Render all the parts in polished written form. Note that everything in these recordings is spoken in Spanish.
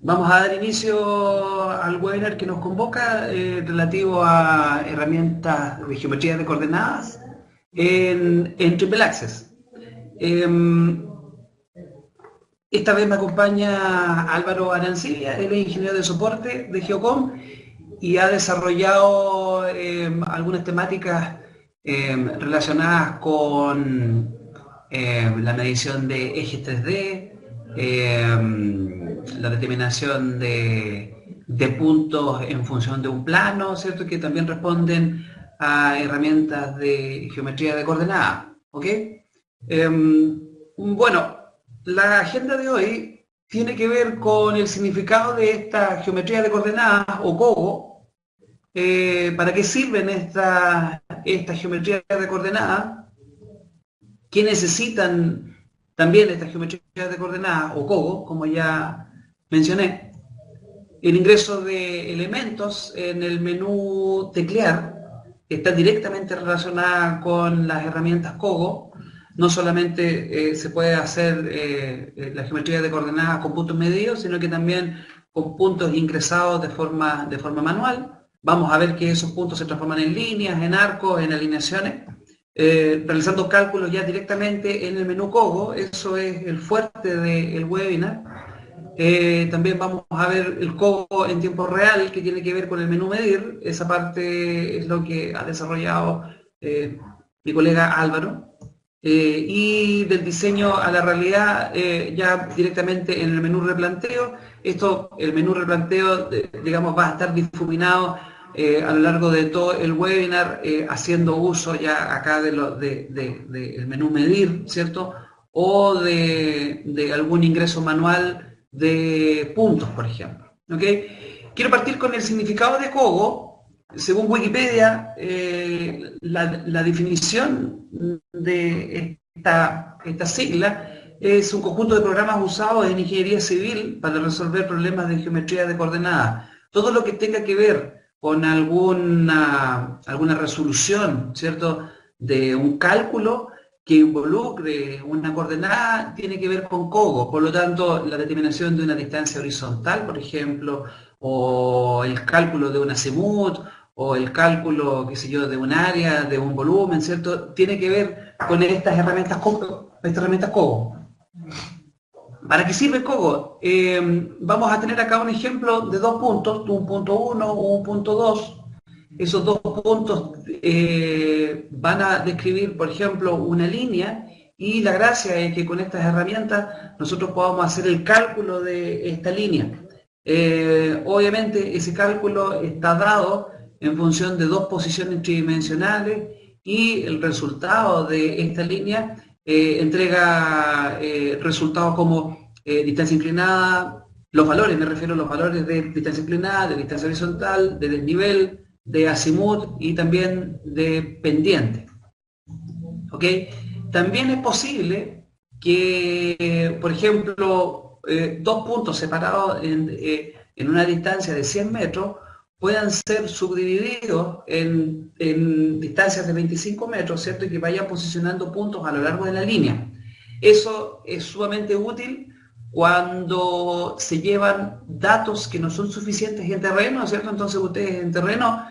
Vamos a dar inicio al webinar que nos convoca relativo a herramientas de geometría de coordenadas en Triple Access. Esta vez me acompaña Álvaro Arancibia, él es ingeniero de soporte de Geocom y ha desarrollado algunas temáticas relacionadas con la medición de ejes 3D, la determinación de puntos en función de un plano, ¿cierto? Que también responden a herramientas de geometría de coordenadas, ¿ok? Bueno, la agenda de hoy tiene que ver con el significado de esta geometría de coordenadas o COGO. ¿Para qué sirven esta geometría de coordenadas? ¿Qué necesitan también estas geometrías de coordenadas o COGO, como ya mencioné? El ingreso de elementos en el menú teclear está directamente relacionada con las herramientas COGO. No solamente se puede hacer la geometría de coordenadas con puntos medidos, sino que también con puntos ingresados de forma manual. Vamos a ver que esos puntos se transforman en líneas, en arcos, en alineaciones, realizando cálculos ya directamente en el menú COGO. Eso es el fuerte del webinar. También vamos a ver el COGO en tiempo real, que tiene que ver con el menú medir. Esa parte es lo que ha desarrollado mi colega Álvaro. Y del diseño a la realidad, ya directamente en el menú replanteo. El menú replanteo, digamos, va a estar difuminado a lo largo de todo el webinar, haciendo uso ya acá del menú medir, ¿cierto? O de algún ingreso manual de puntos, por ejemplo. ¿Okay? Quiero partir con el significado de COGO. Según Wikipedia, la definición de esta sigla es un conjunto de programas usados en ingeniería civil para resolver problemas de geometría de coordenadas. Todo lo que tenga que ver con alguna resolución, ¿cierto?, de un cálculo que involucre una coordenada tiene que ver con COGO. Por lo tanto, la determinación de una distancia horizontal, por ejemplo, o el cálculo de un azimut, o el cálculo, qué sé yo, de un área, de un volumen, ¿cierto? Tiene que ver con estas herramientas COGO. ¿Para qué sirve COGO? Vamos a tener acá un ejemplo de dos puntos, un punto 1 o un punto 2. Esos dos puntos van a describir, por ejemplo, una línea, y la gracia es que con estas herramientas nosotros podamos hacer el cálculo de esta línea. Obviamente ese cálculo está dado en función de dos posiciones tridimensionales y el resultado de esta línea entrega resultados como distancia inclinada, los valores, me refiero a los valores de distancia inclinada, de distancia horizontal, de desnivel, de azimut y también de pendiente. ¿Ok? También es posible que, por ejemplo, dos puntos separados en una distancia de 100 metros puedan ser subdivididos en distancias de 25 metros, ¿cierto? Y que vayan posicionando puntos a lo largo de la línea. Eso es sumamente útil cuando se llevan datos que no son suficientes en terreno, ¿cierto? Entonces ustedes en terreno,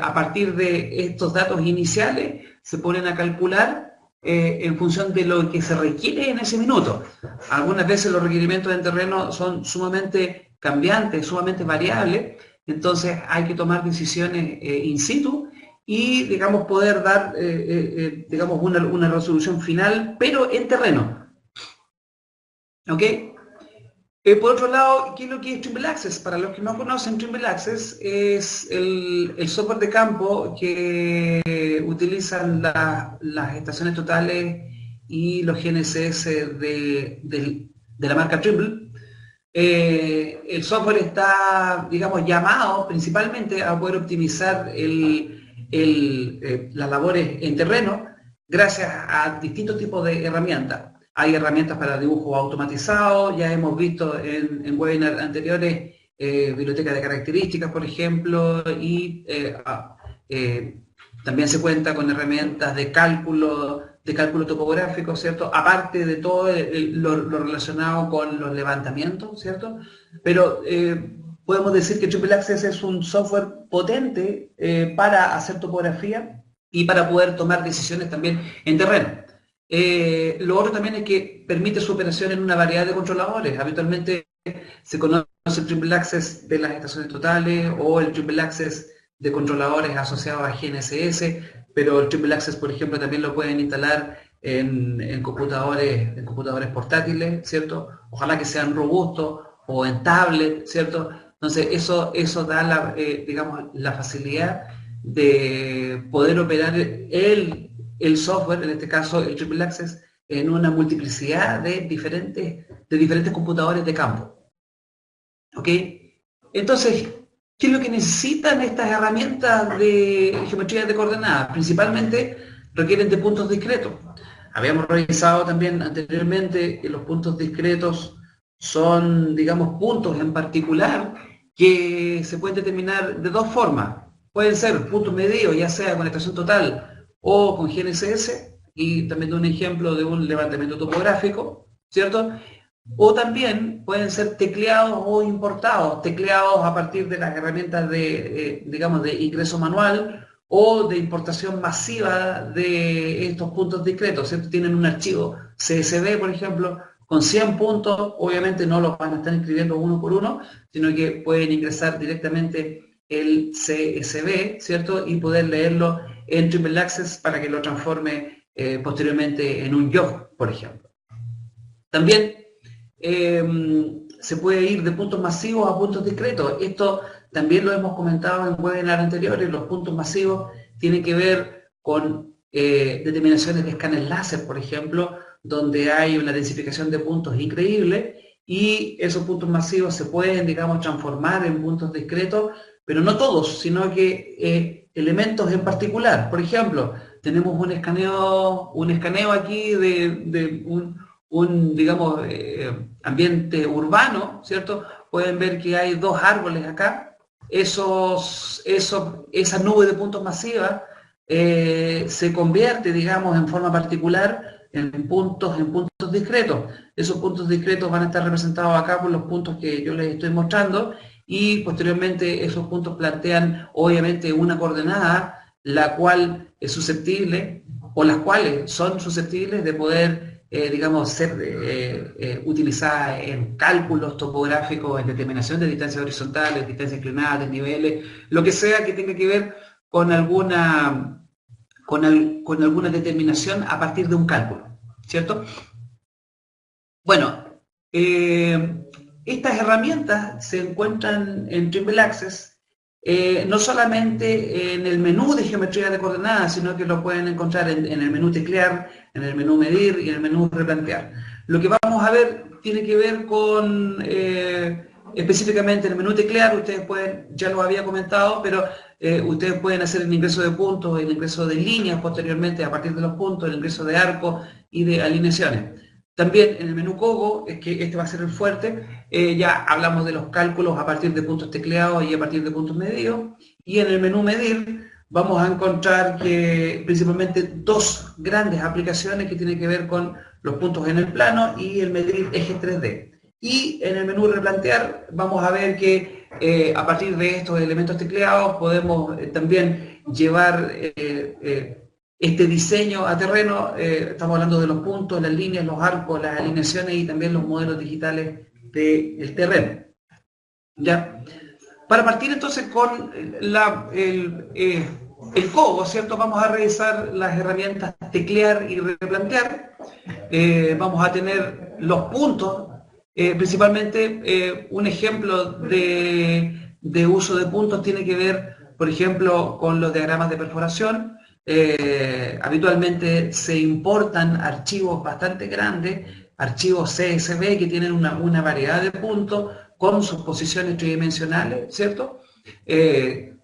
a partir de estos datos iniciales, se ponen a calcular en función de lo que se requiere en ese minuto. Algunas veces los requerimientos en terreno son sumamente cambiantes, sumamente variables, entonces hay que tomar decisiones in situ y, digamos, poder dar digamos, una resolución final, pero en terreno. ¿Ok? Por otro lado, ¿qué es lo que es Triple Access? Para los que no conocen, Triple Access es el software de campo que utilizan las estaciones totales y los GNSS de la marca Trimble. El software está, digamos, llamado principalmente a poder optimizar las labores en terreno gracias a distintos tipos de herramientas. Hay herramientas para dibujo automatizado, ya hemos visto en webinars anteriores bibliotecas de características, por ejemplo, y también se cuenta con herramientas de cálculo de cálculo topográfico, ¿cierto? Aparte de todo lo relacionado con los levantamientos, ¿cierto? Pero podemos decir que Triple Access es un software potente para hacer topografía y para poder tomar decisiones también en terreno. Lo otro también es que permite su operación en una variedad de controladores. Habitualmente se conoce el Triple Access de las estaciones totales o el Triple Access de controladores asociados a GNSS, pero el Triple Access, por ejemplo, también lo pueden instalar en computadores portátiles, ¿cierto? Ojalá que sean robustos o en tablet, ¿cierto? Entonces, eso da digamos, la facilidad de poder operar el software, en este caso el Triple Access, en una multiplicidad de diferentes computadores de campo. ¿Ok? Entonces, ¿qué es lo que necesitan estas herramientas de geometría de coordenadas? Principalmente requieren de puntos discretos. Habíamos revisado también anteriormente que los puntos discretos son, digamos, puntos en particular que se pueden determinar de dos formas. Pueden ser puntos medidos, ya sea con estación total o con GNSS, y también de un ejemplo de un levantamiento topográfico, ¿cierto? O también pueden ser tecleados o importados, tecleados a partir de las herramientas digamos, de ingreso manual o de importación masiva de estos puntos discretos, ¿cierto? Tienen un archivo CSV, por ejemplo, con 100 puntos, obviamente no los van a estar inscribiendo uno por uno, sino que pueden ingresar directamente el CSV, ¿cierto? Y poder leerlo en Triple Access para que lo transforme posteriormente en un job, por ejemplo. También se puede ir de puntos masivos a puntos discretos. Esto también lo hemos comentado en webinars anteriores. Los puntos masivos tienen que ver con determinaciones de escáner láser, por ejemplo, donde hay una densificación de puntos increíble, y esos puntos masivos se pueden, digamos, transformar en puntos discretos, pero no todos, sino que elementos en particular. Por ejemplo, tenemos un escaneo aquí de un digamos, ambiente urbano, ¿cierto? Pueden ver que hay dos árboles acá. Esa nube de puntos masiva se convierte, digamos, en forma particular en puntos discretos. Esos puntos discretos van a estar representados acá por los puntos que yo les estoy mostrando, y posteriormente esos puntos plantean, obviamente, una coordenada, la cual es susceptible, o las cuales son susceptibles de poder digamos, ser utilizada en cálculos topográficos, en determinación de distancias horizontales, distancias inclinadas, desniveles, lo que sea que tenga que ver con alguna determinación a partir de un cálculo, ¿cierto? Bueno, estas herramientas se encuentran en Triple Access, no solamente en el menú de geometría de coordenadas, sino que lo pueden encontrar en el menú teclear, en el menú medir y en el menú replantear. Lo que vamos a ver tiene que ver con, específicamente en el menú teclear. Ustedes pueden, ya lo había comentado, pero ustedes pueden hacer el ingreso de puntos, el ingreso de líneas posteriormente a partir de los puntos, el ingreso de arcos y de alineaciones. También en el menú Cogo, es que este va a ser el fuerte, ya hablamos de los cálculos a partir de puntos tecleados y a partir de puntos medidos. Y en el menú Medir vamos a encontrar que principalmente dos grandes aplicaciones que tienen que ver con los puntos en el plano y el medir ejes 3D. Y en el menú Replantear vamos a ver que a partir de estos elementos tecleados podemos también llevar este diseño a terreno. Estamos hablando de los puntos, las líneas, los arcos, las alineaciones y también los modelos digitales del terreno. ¿Ya? Para partir entonces con el Cogo, ¿cierto? Vamos a revisar las herramientas teclear y replantear. Vamos a tener los puntos, principalmente un ejemplo de uso de puntos tiene que ver, por ejemplo, con los diagramas de perforación. Habitualmente se importan archivos bastante grandes, archivos CSV que tienen una variedad de puntos con sus posiciones tridimensionales, ¿cierto?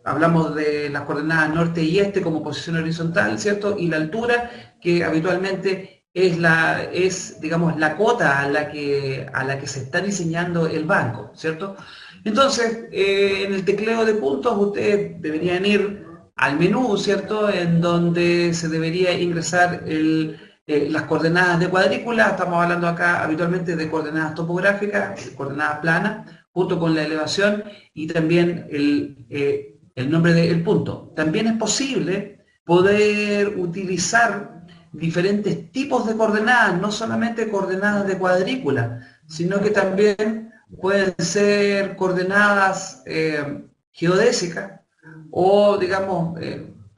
Hablamos de las coordenadas norte y este como posición horizontal, ¿cierto? Y la altura, que habitualmente es digamos, la cota a la que se está diseñando el banco, ¿cierto? Entonces, en el tecleo de puntos ustedes deberían ir al menú, ¿cierto? En donde se debería ingresar las coordenadas de cuadrícula, estamos hablando acá habitualmente de coordenadas topográficas, coordenadas planas, junto con la elevación y también el nombre del punto. También es posible poder utilizar diferentes tipos de coordenadas, no solamente coordenadas de cuadrícula, sino que también pueden ser coordenadas geodésicas o, digamos,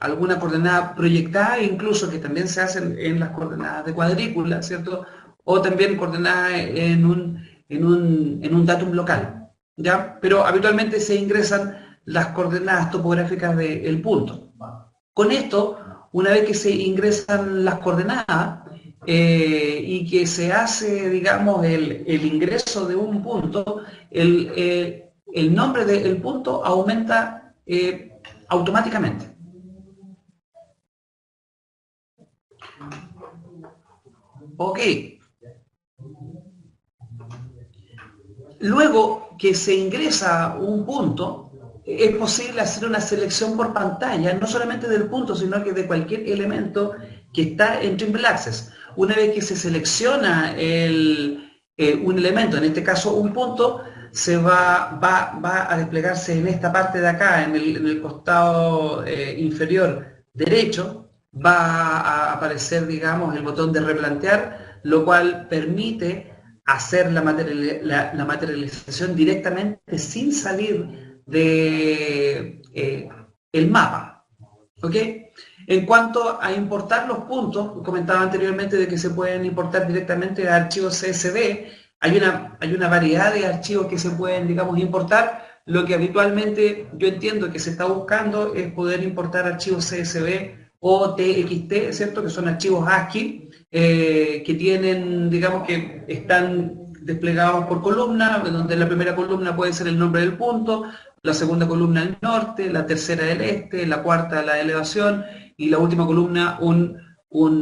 alguna coordenada proyectada, incluso que también se hacen en las coordenadas de cuadrícula, ¿cierto? O también coordenadas en un datum local, ¿ya? Pero habitualmente se ingresan las coordenadas topográficas del punto. Con esto, una vez que se ingresan las coordenadas y que se hace, digamos, el ingreso de un punto, el nombre del punto aumenta automáticamente. Ok. Luego que se ingresa un punto, es posible hacer una selección por pantalla, no solamente del punto, sino que de cualquier elemento que está en Trimble Access. Una vez que se selecciona un elemento, en este caso un punto, se va a desplegarse en esta parte de acá, en el costado inferior derecho, va a aparecer, digamos, el botón de replantear, lo cual permite hacer la materialización directamente sin salir de el mapa. ¿Ok? En cuanto a importar los puntos, comentaba anteriormente de que se pueden importar directamente a archivos CSV. Hay una variedad de archivos que se pueden, digamos, importar. Lo que habitualmente yo entiendo que se está buscando es poder importar archivos CSV o TXT, ¿cierto? Que son archivos ASCII, que tienen, digamos, que están desplegados por columna, donde la primera columna puede ser el nombre del punto, la segunda columna el norte, la tercera el este, la cuarta la elevación y la última columna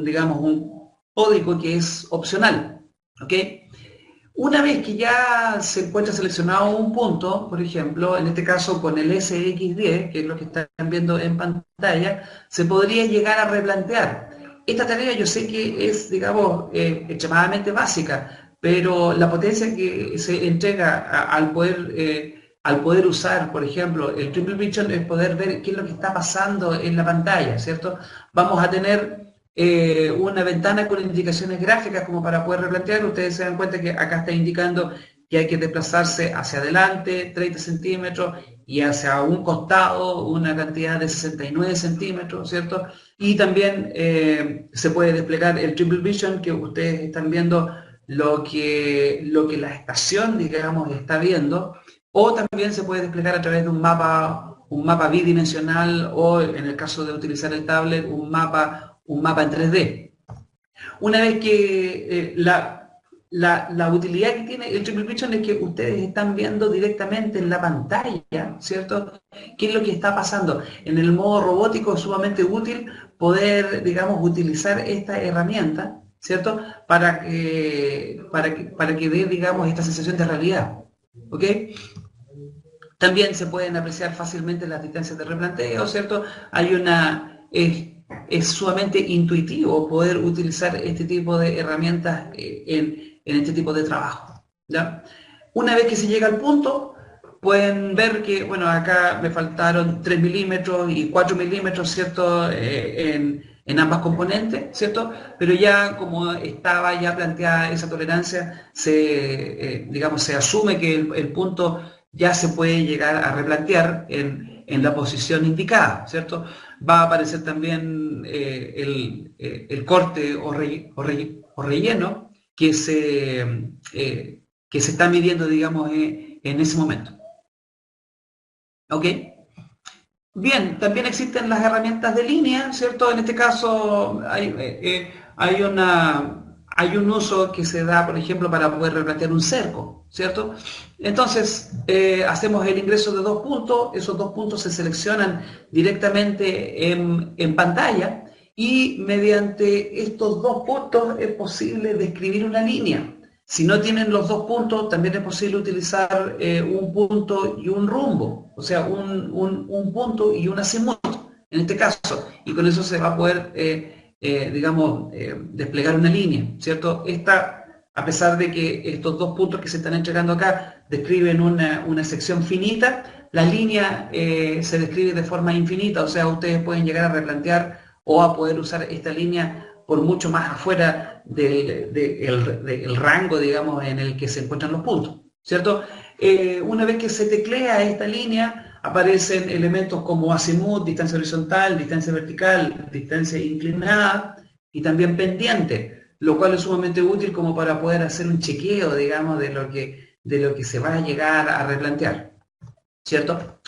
digamos, un código que es opcional. ¿Ok? Una vez que ya se encuentra seleccionado un punto, por ejemplo, en este caso con el SX10, que es lo que están viendo en pantalla, se podría llegar a replantear. Esta tarea yo sé que es, digamos, extremadamente básica, pero la potencia que se entrega al poder usar, por ejemplo, el Triple Vision es poder ver qué es lo que está pasando en la pantalla, ¿cierto? Vamos a tener una ventana con indicaciones gráficas como para poder replantear. Ustedes se dan cuenta que acá está indicando que hay que desplazarse hacia adelante 30 centímetros y hacia un costado una cantidad de 69 centímetros, ¿cierto? Y también se puede desplegar el Triple Vision, que ustedes están viendo lo que la estación, digamos, está viendo, o también se puede desplegar a través de un mapa bidimensional o, en el caso de utilizar el tablet, un mapa en 3D. Una vez que la utilidad que tiene el Triple Vision es que ustedes están viendo directamente en la pantalla, ¿cierto? ¿Qué es lo que está pasando? En el modo robótico es sumamente útil poder, digamos, utilizar esta herramienta, ¿cierto? Para que dé, digamos, esta sensación de realidad. ¿Ok? También se pueden apreciar fácilmente las distancias de replanteo, ¿cierto? Es sumamente intuitivo poder utilizar este tipo de herramientas en este tipo de trabajo, ¿ya? Una vez que se llega al punto, pueden ver que, bueno, acá me faltaron 3 milímetros y 4 milímetros, ¿cierto? En ambas componentes, ¿cierto? Pero ya como estaba ya planteada esa tolerancia, digamos, se asume que el punto ya se puede llegar a replantear en la posición indicada, ¿cierto? Va a aparecer también el corte o relleno que se está midiendo, digamos, en ese momento. ¿Ok? Bien, también existen las herramientas de línea, ¿cierto? En este caso hay un uso que se da, por ejemplo, para poder replantear un cerco, ¿cierto? Entonces, hacemos el ingreso de dos puntos, esos dos puntos se seleccionan directamente en pantalla y mediante estos dos puntos es posible describir una línea. Si no tienen los dos puntos, también es posible utilizar un punto y un rumbo, o sea, un punto y un azimuth, en este caso, y con eso se va a poder desplegar una línea, ¿cierto? A pesar de que estos dos puntos que se están entregando acá describen una sección finita, la línea se describe de forma infinita, o sea, ustedes pueden llegar a replantear o a poder usar esta línea por mucho más afuera del rango, digamos, en el que se encuentran los puntos, ¿cierto? Una vez que se teclea esta línea, aparecen elementos como azimut, distancia horizontal, distancia vertical, distancia inclinada y también pendiente, lo cual es sumamente útil como para poder hacer un chequeo, digamos, de lo que se va a llegar a replantear, ¿cierto?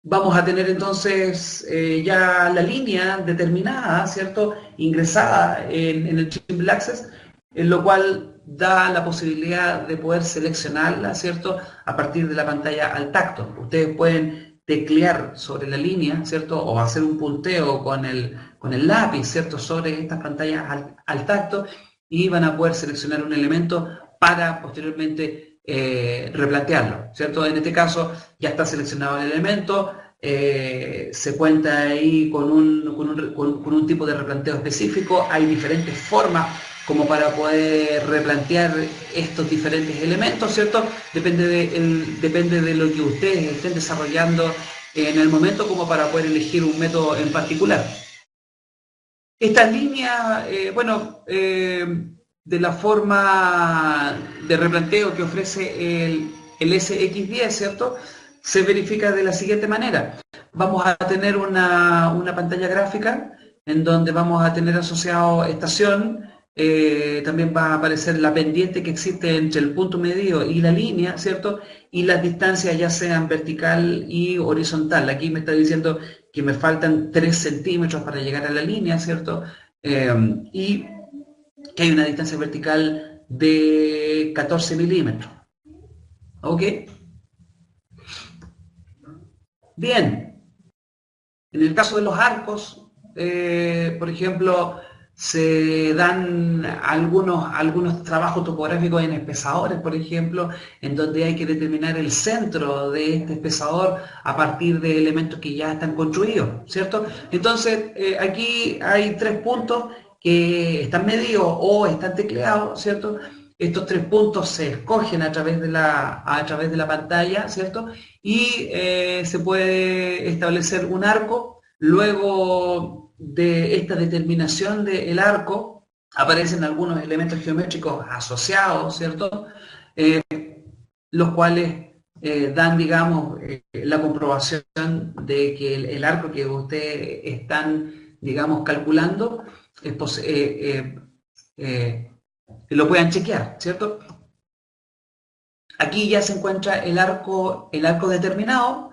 Vamos a tener entonces ya la línea determinada, ¿cierto? Ingresada en el Triple Access, en lo cual da la posibilidad de poder seleccionarla, ¿cierto? A partir de la pantalla al tacto. Ustedes pueden teclear sobre la línea, ¿cierto? O hacer un punteo con el lápiz, ¿cierto? Sobre estas pantallas al tacto y van a poder seleccionar un elemento para posteriormente replantearlo, ¿cierto? En este caso ya está seleccionado el elemento, se cuenta ahí con un tipo de replanteo específico, hay diferentes formas como para poder replantear estos diferentes elementos, ¿cierto? Depende de lo que ustedes estén desarrollando en el momento como para poder elegir un método en particular. Esta línea, de la forma de replanteo que ofrece el SX10, ¿cierto? Se verifica de la siguiente manera. Vamos a tener una pantalla gráfica en donde vamos a tener asociado estación, también va a aparecer la pendiente que existe entre el punto medido y la línea, ¿cierto? Y las distancias ya sean vertical y horizontal. Aquí me está diciendo que me faltan 3 centímetros para llegar a la línea, ¿cierto? Y que hay una distancia vertical de 14 milímetros. ¿Ok? Bien. En el caso de los arcos, por ejemplo, se dan algunos trabajos topográficos en espesadores, por ejemplo, en donde hay que determinar el centro de este espesador a partir de elementos que ya están construidos, ¿cierto? Entonces, aquí hay 3 puntos que están medidos o están tecleados, ¿cierto? Estos 3 puntos se escogen a través de la pantalla, ¿cierto? Y se puede establecer un arco. Luego de esta determinación del arco, aparecen algunos elementos geométricos asociados, ¿cierto? Eh, los cuales dan, digamos, la comprobación de que el arco que ustedes están, digamos, calculando, lo puedan chequear, ¿cierto? Aquí ya se encuentra el arco determinado.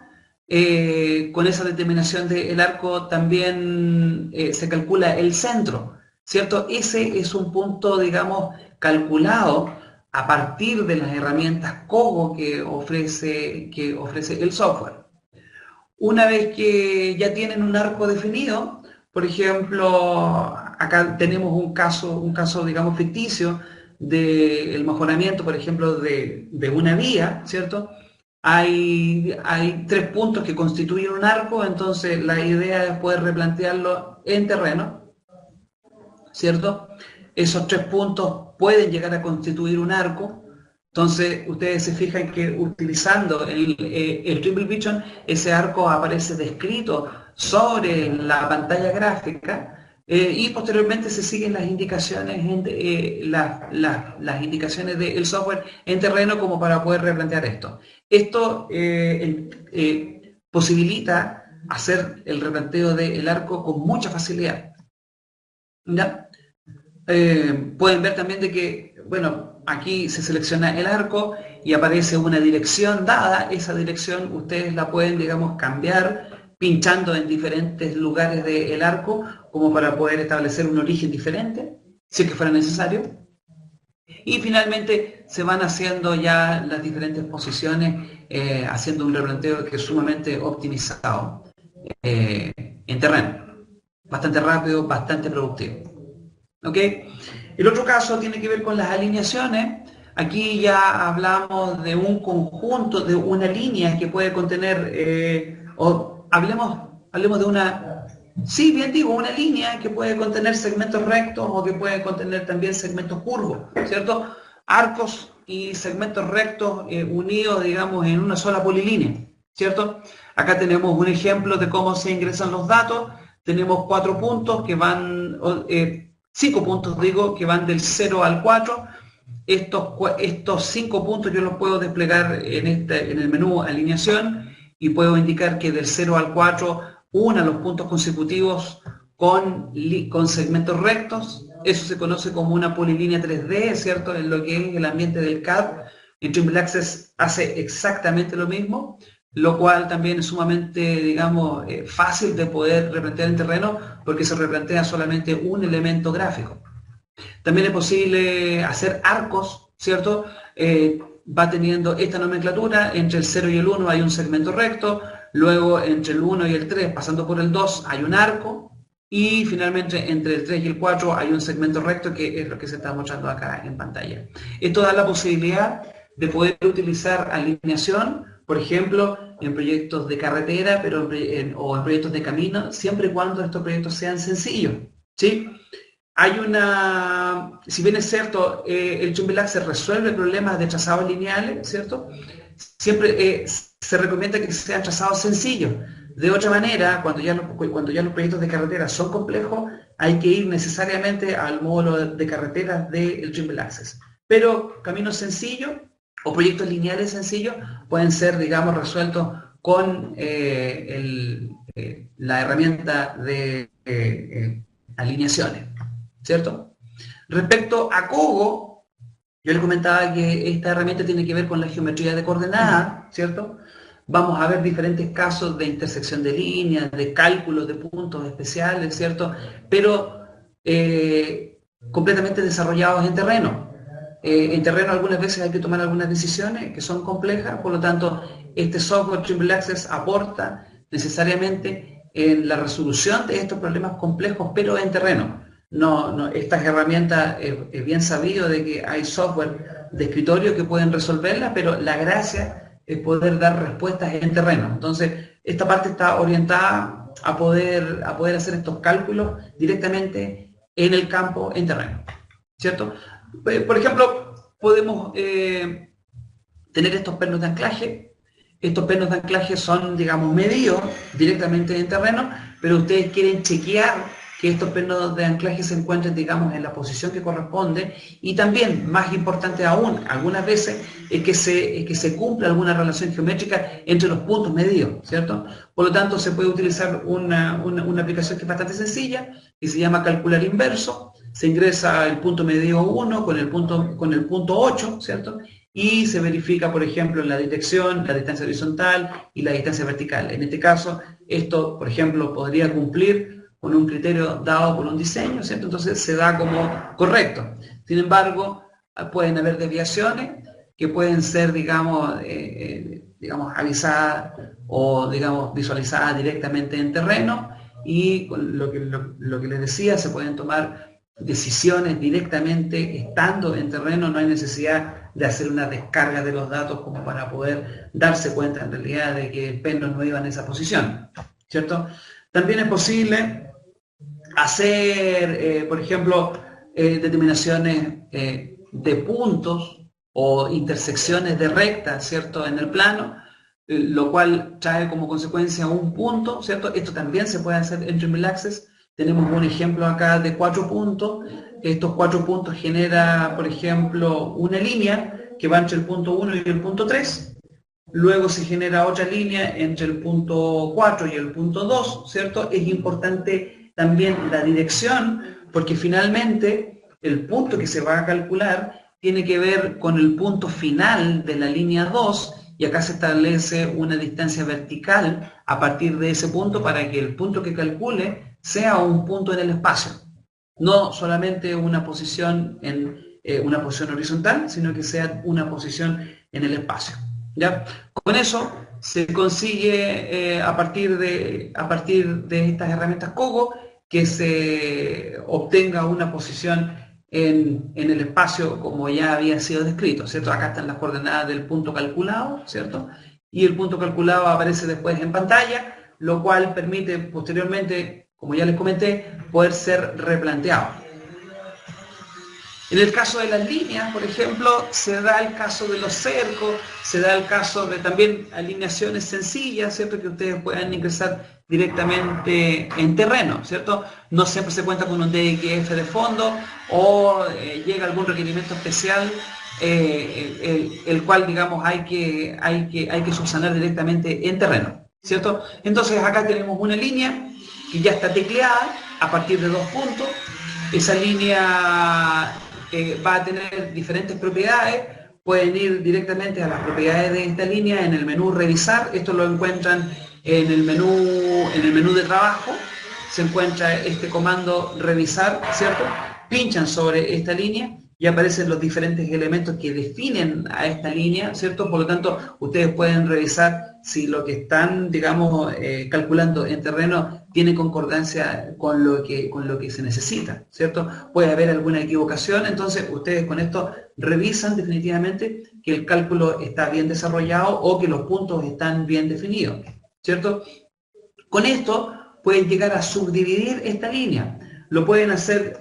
Con esa determinación del arco también se calcula el centro, ¿cierto? Ese es un punto, digamos, calculado a partir de las herramientas COGO que ofrece el software. Una vez que ya tienen un arco definido, por ejemplo, acá tenemos un caso digamos, ficticio del mejoramiento, por ejemplo, de una vía, ¿cierto? Hay 3 puntos que constituyen un arco, entonces la idea es poder replantearlo en terreno, ¿cierto? Esos 3 puntos pueden llegar a constituir un arco. Entonces, ustedes se fijan que utilizando el Triple Vision, ese arco aparece descrito sobre la pantalla gráfica y posteriormente se siguen las indicaciones, las indicaciones del software en terreno como para poder replantear esto. Esto posibilita hacer el replanteo del arco con mucha facilidad, ¿ya? Pueden ver también de que, bueno, aquí se selecciona el arco y aparece una dirección dada. Esa dirección ustedes la pueden, digamos, cambiar pinchando en diferentes lugares del arco como para poder establecer un origen diferente, si es que fuera necesario. Y finalmente se van haciendo ya las diferentes posiciones, haciendo un replanteo que es sumamente optimizado en terreno. Bastante rápido, bastante productivo. ¿Ok? El otro caso tiene que ver con las alineaciones. Aquí ya hablamos de un conjunto, de una línea que puede contener, o hablemos Sí, bien digo, una línea que puede contener segmentos rectos o que puede contener también segmentos curvos, ¿cierto? Arcos y segmentos rectos unidos, digamos, en una sola polilínea, ¿cierto? Acá tenemos un ejemplo de cómo se ingresan los datos. Tenemos 4 puntos que van, 5 puntos digo, que van del 0 al 4. Estos 5 puntos yo los puedo desplegar en el menú alineación y puedo indicar que del 0 al 4 una los puntos consecutivos con segmentos rectos. Eso se conoce como una polilínea 3D, ¿cierto? En lo que es el ambiente del CAD. En Trimble Access hace exactamente lo mismo, lo cual también es sumamente, digamos, fácil de poder replantear en terreno porque se replantea solamente un elemento gráfico. También es posible hacer arcos, ¿cierto? Va teniendo esta nomenclatura, entre el 0 y el 1 hay un segmento recto, luego entre el 1 y el 3, pasando por el 2, hay un arco, y finalmente entre el 3 y el 4 hay un segmento recto, que es lo que se está mostrando acá en pantalla. Esto da la posibilidad de poder utilizar alineación, por ejemplo, en proyectos de carretera o en proyectos de camino, siempre y cuando estos proyectos sean sencillos, ¿sí? Si bien es cierto, el Trimble Access resuelve problemas de trazados lineales, ¿cierto? Siempre se recomienda que sean trazados sencillos. De otra manera, cuando ya los proyectos de carretera son complejos, hay que ir necesariamente al módulo de carreteras del Trimble Access. Pero caminos sencillos o proyectos lineales sencillos pueden ser, digamos, resueltos con la herramienta de alineaciones, ¿cierto? Respecto a Kogo, yo le comentaba que esta herramienta tiene que ver con la geometría de coordenadas, ¿cierto? Vamos a ver diferentes casos de intersección de líneas, de cálculos de puntos especiales, ¿cierto? Pero completamente desarrollados en terreno. En terreno algunas veces hay que tomar algunas decisiones que son complejas, por lo tanto, este software Trimble Access aporta necesariamente en la resolución de estos problemas complejos, pero en terreno. Estas herramientas, es bien sabido de que hay software de escritorio que pueden resolverlas, pero la gracia es poder dar respuestas en terreno. Entonces, esta parte está orientada a poder hacer estos cálculos directamente en el campo, en terreno, ¿cierto? Por ejemplo, podemos tener estos pernos de anclaje. Estos pernos de anclaje son, digamos, medidos directamente en terreno, pero ustedes quieren chequear que estos pernos de anclaje se encuentren, digamos, en la posición que corresponde, y también, más importante aún, algunas veces es que se cumpla alguna relación geométrica entre los puntos medidos, ¿cierto? Por lo tanto, se puede utilizar una aplicación que es bastante sencilla, que se llama calcular inverso. Se ingresa el punto medido 1 con el punto 8, ¿cierto? Y se verifica, por ejemplo, la dirección, la distancia horizontal y la distancia vertical. En este caso, esto, por ejemplo, podría cumplir con un criterio dado por un diseño, ¿cierto? Entonces se da como correcto. Sin embargo, pueden haber desviaciones que pueden ser, digamos, avisadas o, digamos, visualizadas directamente en terreno, y con lo que les decía, se pueden tomar decisiones directamente estando en terreno. No hay necesidad de hacer una descarga de los datos como para poder darse cuenta en realidad de que el perno no iba en esa posición, ¿cierto? También es posible hacer, por ejemplo, determinaciones de puntos o intersecciones de rectas, ¿cierto?, en el plano, lo cual trae como consecuencia un punto, ¿cierto? Esto también se puede hacer en Trimble Access. Tenemos un ejemplo acá de 4 puntos. Estos 4 puntos genera, por ejemplo, una línea que va entre el punto 1 y el punto 3. Luego se genera otra línea entre el punto 4 y el punto 2, ¿cierto? Es importante también la dirección, porque finalmente el punto que se va a calcular tiene que ver con el punto final de la línea 2, y acá se establece una distancia vertical a partir de ese punto para que el punto que calcule sea un punto en el espacio. No solamente una posición horizontal, sino que sea una posición en el espacio, ¿ya? Con eso se consigue, a partir de estas herramientas Kogo, que se obtenga una posición en el espacio como ya había sido descrito, ¿cierto? Acá están las coordenadas del punto calculado, ¿cierto? Y el punto calculado aparece después en pantalla, lo cual permite posteriormente como ya les comenté, poder ser replanteado. En el caso de las líneas, por ejemplo, se da el caso de los cercos, se da el caso de también alineaciones sencillas, ¿cierto? Que ustedes puedan ingresar directamente en terreno, ¿cierto? No siempre se cuenta con un DXF de fondo o llega algún requerimiento especial, el cual, digamos, hay que subsanar directamente en terreno, ¿cierto? Entonces acá tenemos una línea que ya está tecleada a partir de 2 puntos. Esa línea va a tener diferentes propiedades, pueden ir directamente a las propiedades de esta línea en el menú revisar, esto lo encuentran en el menú de trabajo, se encuentra este comando revisar, ¿cierto? Pinchan sobre esta línea y aparecen los diferentes elementos que definen a esta línea, ¿cierto? Por lo tanto, ustedes pueden revisar si lo que están, digamos, calculando en terreno tiene concordancia con lo que se necesita, ¿cierto? Puede haber alguna equivocación, entonces ustedes con esto revisan definitivamente que el cálculo está bien desarrollado o que los puntos están bien definidos, ¿cierto? Con esto pueden llegar a subdividir esta línea. Lo pueden hacer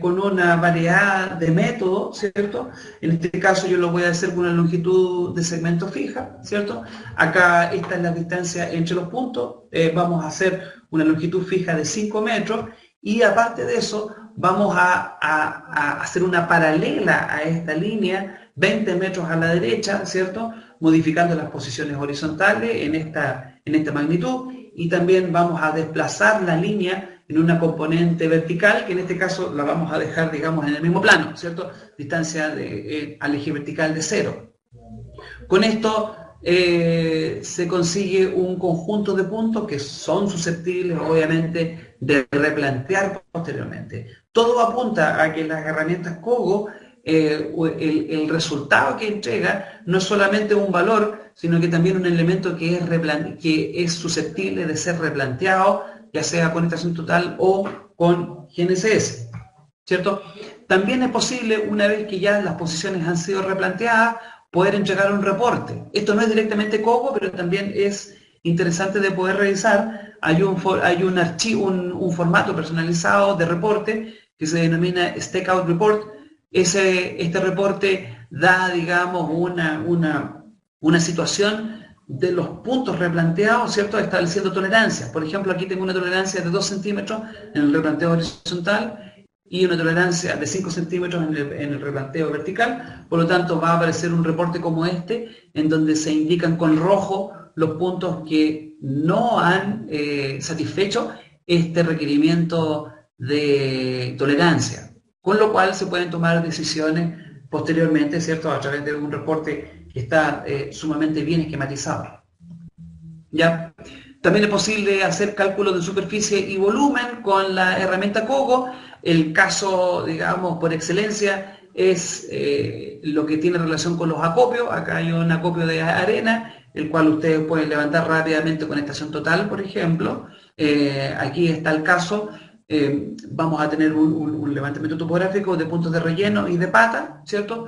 con una variedad de métodos, ¿cierto? En este caso yo lo voy a hacer con una longitud de segmento fija, ¿cierto? Acá esta es la distancia entre los puntos, vamos a hacer una longitud fija de 5 metros y aparte de eso vamos a hacer una paralela a esta línea, 20 metros a la derecha, ¿cierto? Modificando las posiciones horizontales en esta magnitud y también vamos a desplazar la línea en una componente vertical, que en este caso la vamos a dejar, digamos, en el mismo plano, ¿cierto? Distancia al eje vertical de 0. Con esto se consigue un conjunto de puntos que son susceptibles, obviamente, de replantear posteriormente. Todo apunta a que las herramientas Kogo, el resultado que entrega no es solamente un valor, sino que también un elemento que es susceptible de ser replanteado, ya sea con estación total o con GNSS, ¿cierto? También es posible, una vez que ya las posiciones han sido replanteadas, poder entregar un reporte. Esto no es directamente Kogo, pero también es interesante de poder revisar. Hay un archivo, un formato personalizado de reporte que se denomina Stakeout Report. Este reporte da, digamos, una situación de los puntos replanteados, ¿cierto? Estableciendo tolerancias. Por ejemplo, aquí tengo una tolerancia de 2 centímetros en el replanteo horizontal y una tolerancia de 5 centímetros en el replanteo vertical. Por lo tanto, va a aparecer un reporte como este, en donde se indican con rojo los puntos que no han satisfecho este requerimiento de tolerancia. Con lo cual se pueden tomar decisiones posteriormente, ¿cierto? A través de un reporte que está sumamente bien esquematizado. ¿Ya? También es posible hacer cálculos de superficie y volumen con la herramienta Kogo. El caso, digamos, por excelencia es lo que tiene relación con los acopios. Acá hay un acopio de arena, el cual ustedes pueden levantar rápidamente con estación total, por ejemplo. Aquí está el caso. Vamos a tener un levantamiento topográfico de puntos de relleno y de pata, ¿cierto?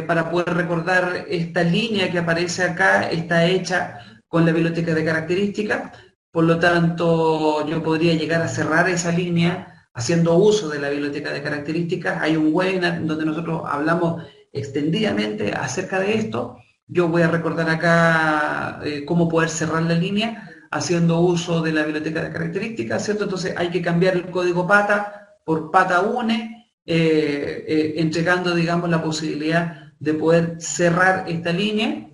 Para poder recordar esta línea que aparece acá, está hecha con la biblioteca de características, por lo tanto yo podría llegar a cerrar esa línea haciendo uso de la biblioteca de características. Hay un webinar donde nosotros hablamos extendidamente acerca de esto. Yo voy a recordar acá cómo poder cerrar la línea haciendo uso de la biblioteca de características, ¿cierto? Entonces hay que cambiar el código pata por pata une, entregando, digamos, la posibilidad de poder cerrar esta línea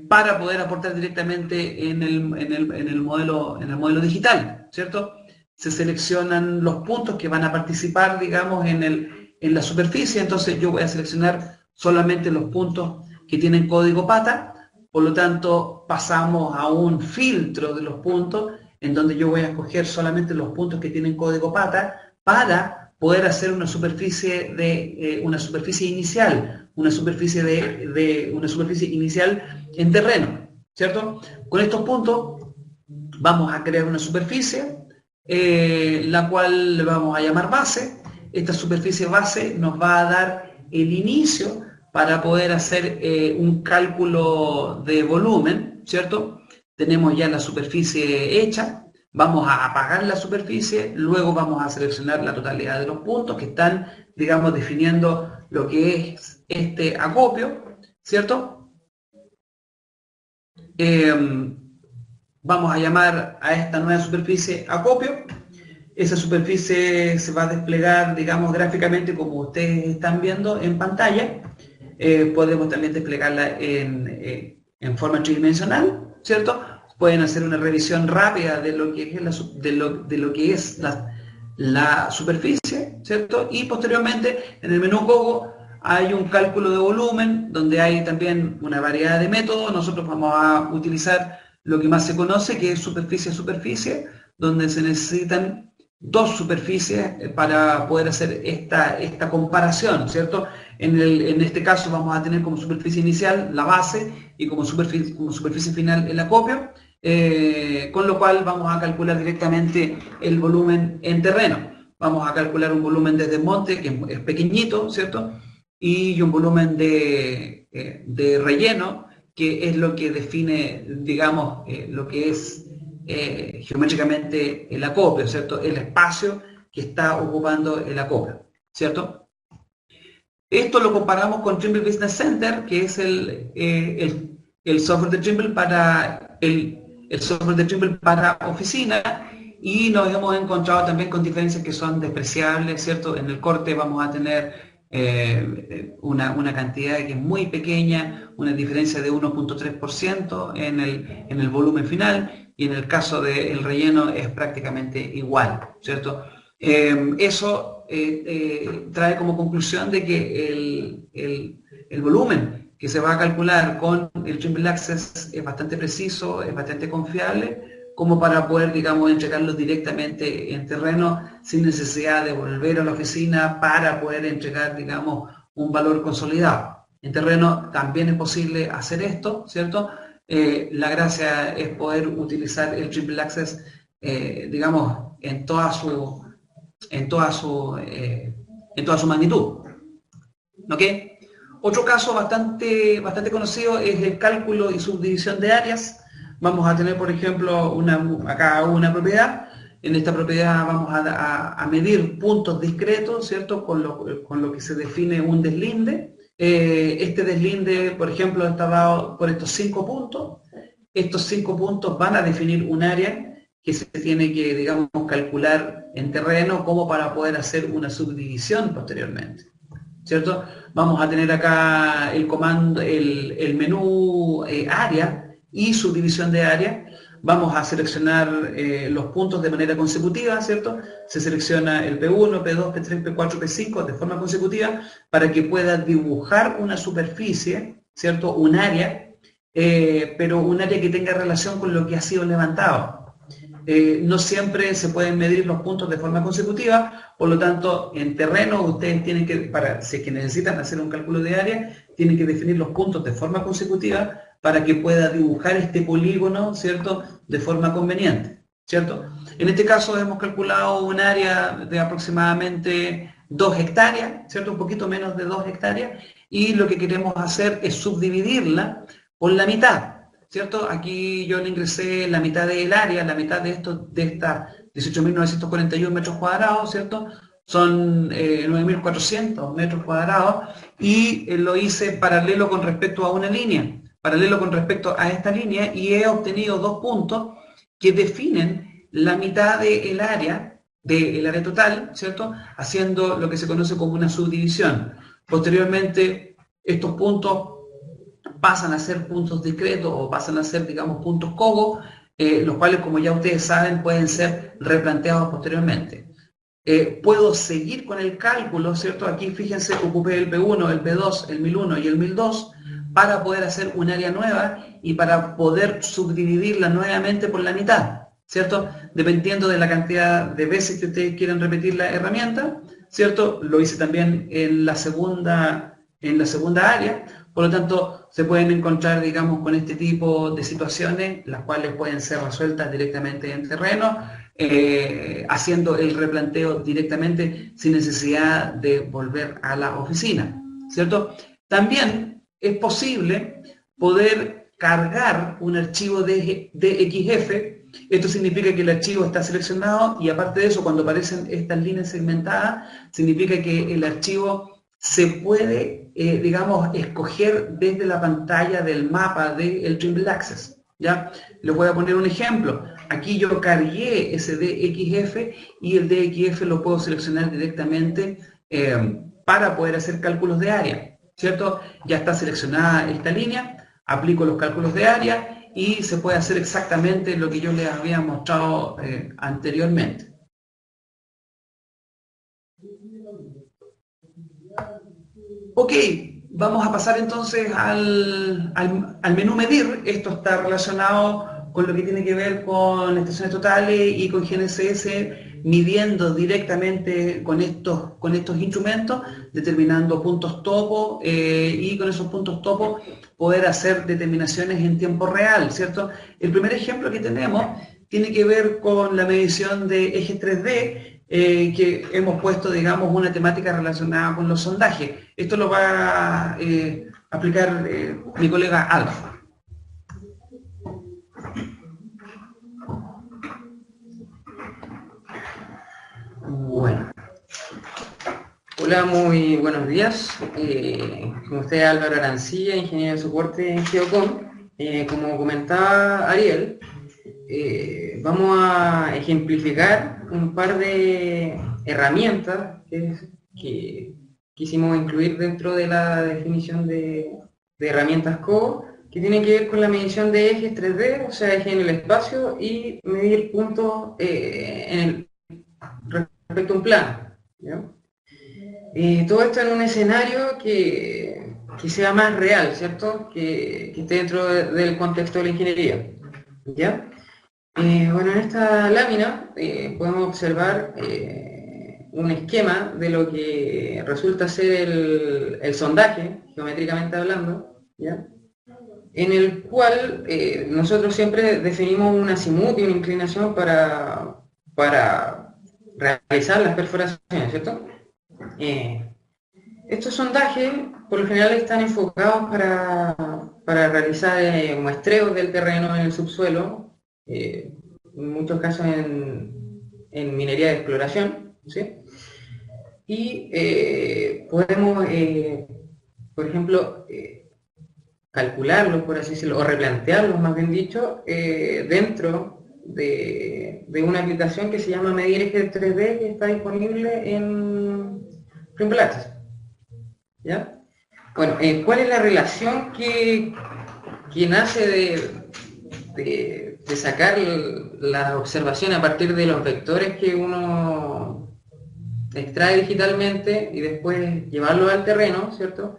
para poder aportar directamente en el modelo digital, ¿cierto? Se seleccionan los puntos que van a participar, digamos, en la superficie, entonces yo voy a seleccionar solamente los puntos que tienen código pata, por lo tanto pasamos a un filtro de los puntos en donde yo voy a escoger solamente los puntos que tienen código pata para poder hacer una superficie inicial, una superficie inicial en terreno, ¿cierto? Con estos puntos vamos a crear una superficie, la cual le vamos a llamar base. Esta superficie base nos va a dar el inicio para poder hacer un cálculo de volumen, ¿cierto? Tenemos ya la superficie hecha, Vamos a apagar la superficie, luego vamos a seleccionar la totalidad de los puntos que están, digamos, definiendo lo que es este acopio, ¿cierto? Vamos a llamar a esta nueva superficie acopio. Esa superficie se va a desplegar, digamos, gráficamente como ustedes están viendo en pantalla. Podemos también desplegarla en forma tridimensional, ¿cierto? Pueden hacer una revisión rápida de lo que es la superficie, ¿cierto? Y posteriormente en el menú Gogo hay un cálculo de volumen donde hay también una variedad de métodos. Nosotros vamos a utilizar lo que más se conoce, que es superficie a superficie, donde se necesitan dos superficies para poder hacer esta comparación, ¿cierto? En este caso vamos a tener como superficie inicial la base y como superficie final el acopio, con lo cual vamos a calcular directamente el volumen en terreno. Vamos a calcular un volumen de desmonte que es pequeñito, ¿cierto? Y un volumen de relleno, que es lo que define, digamos, lo que es geométricamente el acopio, ¿cierto? El espacio que está ocupando el acopio, ¿cierto? Esto lo comparamos con Trimble Business Center, que es el software de Trimble para el software de Trimble para oficina, y nos hemos encontrado también con diferencias que son despreciables, ¿cierto? En el corte vamos a tener una cantidad que es muy pequeña, una diferencia de 1.3% en el volumen final, y en el caso del relleno es prácticamente igual, ¿cierto? Eso trae como conclusión de que el volumen que se va a calcular con el Trimble Access es bastante preciso, es bastante confiable, como para poder, digamos, entregarlo directamente en terreno sin necesidad de volver a la oficina para poder entregar, digamos, un valor consolidado. En terreno también es posible hacer esto, ¿cierto? La gracia es poder utilizar el Trimble Access, digamos, en toda su magnitud. ¿Ok? Otro caso bastante conocido es el cálculo y subdivisión de áreas. Vamos a tener, por ejemplo, acá una propiedad. En esta propiedad vamos a medir puntos discretos, ¿cierto? Con lo que se define un deslinde. Este deslinde, por ejemplo, está dado por estos 5 puntos. Estos 5 puntos van a definir un área que se tiene que, digamos, calcular en terreno como para poder hacer una subdivisión posteriormente, ¿cierto? Vamos a tener acá el comando, el menú área y subdivisión de área. Vamos a seleccionar los puntos de manera consecutiva, ¿cierto? Se selecciona el P1, P2, P3, P4, P5 de forma consecutiva para que pueda dibujar una superficie, ¿cierto? Un área, pero un área que tenga relación con lo que ha sido levantado. No siempre se pueden medir los puntos de forma consecutiva, por lo tanto, en terreno ustedes tienen que, si es que necesitan hacer un cálculo de área, tienen que definir los puntos de forma consecutiva para que pueda dibujar este polígono, ¿cierto?, de forma conveniente, ¿cierto? En este caso hemos calculado un área de aproximadamente 2 hectáreas, ¿cierto?, un poquito menos de 2 hectáreas, y lo que queremos hacer es subdividirla por la mitad, ¿cierto? Aquí yo le ingresé la mitad del área, la mitad de estas 18.941 metros cuadrados, ¿cierto? Son 9.400 metros cuadrados, y lo hice paralelo con respecto a una línea, paralelo con respecto a esta línea, y he obtenido 2 puntos que definen la mitad del área total, ¿cierto? Haciendo lo que se conoce como una subdivisión. Posteriormente, estos puntos pasan a ser puntos discretos o pasan a ser, digamos, puntos cogo, los cuales, como ya ustedes saben, pueden ser replanteados posteriormente. Puedo seguir con el cálculo, ¿cierto? Aquí, fíjense, ocupé el P1, el P2, el 1001 y el 1002 para poder hacer un área nueva y para poder subdividirla nuevamente por la mitad, ¿cierto? Dependiendo de la cantidad de veces que ustedes quieran repetir la herramienta, ¿cierto? Lo hice también en la segunda área. Por lo tanto, se pueden encontrar, digamos, con este tipo de situaciones, las cuales pueden ser resueltas directamente en terreno, haciendo el replanteo directamente sin necesidad de volver a la oficina, ¿cierto? También es posible poder cargar un archivo de DXF. Esto significa que el archivo está seleccionado y aparte de eso, cuando aparecen estas líneas segmentadas, significa que el archivo se puede, digamos, escoger desde la pantalla del mapa del Trimble Access. ¿Ya? Les voy a poner un ejemplo. Aquí yo cargué ese DXF y el DXF lo puedo seleccionar directamente para poder hacer cálculos de área, ¿cierto? Ya está seleccionada esta línea, aplico los cálculos de área y se puede hacer exactamente lo que yo les había mostrado anteriormente. Ok, vamos a pasar entonces al menú medir. Esto está relacionado con lo que tiene que ver con estaciones totales y con GNSS, midiendo directamente con estos instrumentos, determinando puntos topo y con esos puntos topo poder hacer determinaciones en tiempo real, ¿cierto? El primer ejemplo que tenemos tiene que ver con la medición de ejes 3D, que hemos puesto, digamos, una temática relacionada con los sondajes. Esto lo va a aplicar mi colega Alf. Bueno. Hola, muy buenos días. Con usted Álvaro Arancilla, ingeniero de soporte en Geocom. Como comentaba Ariel, vamos a ejemplificar un par de herramientas que quisimos incluir dentro de la definición de herramientas CO, que tienen que ver con la medición de ejes 3D, o sea, ejes en el espacio, y medir puntos respecto a un plano, ¿ya? Todo esto en un escenario que sea más real, ¿cierto? Que esté dentro del contexto de la ingeniería, ¿ya? Bueno, en esta lámina podemos observar un esquema de lo que resulta ser el sondaje, geométricamente hablando, ¿ya? En el cual nosotros siempre definimos un azimut y una inclinación para realizar las perforaciones, ¿cierto? Estos sondajes por lo general están enfocados para realizar muestreos del terreno en el subsuelo, en muchos casos en minería de exploración, ¿sí? Y podemos, por ejemplo, calcularlos, por así decirlo, o replantearlos, más bien dicho, dentro de una aplicación que se llama Medir Ejes 3D, que está disponible en Trimble Access, ¿ya? Bueno, ¿cuál es la relación que nace de sacar la observación a partir de los vectores que uno extrae digitalmente y después llevarlo al terreno, ¿cierto?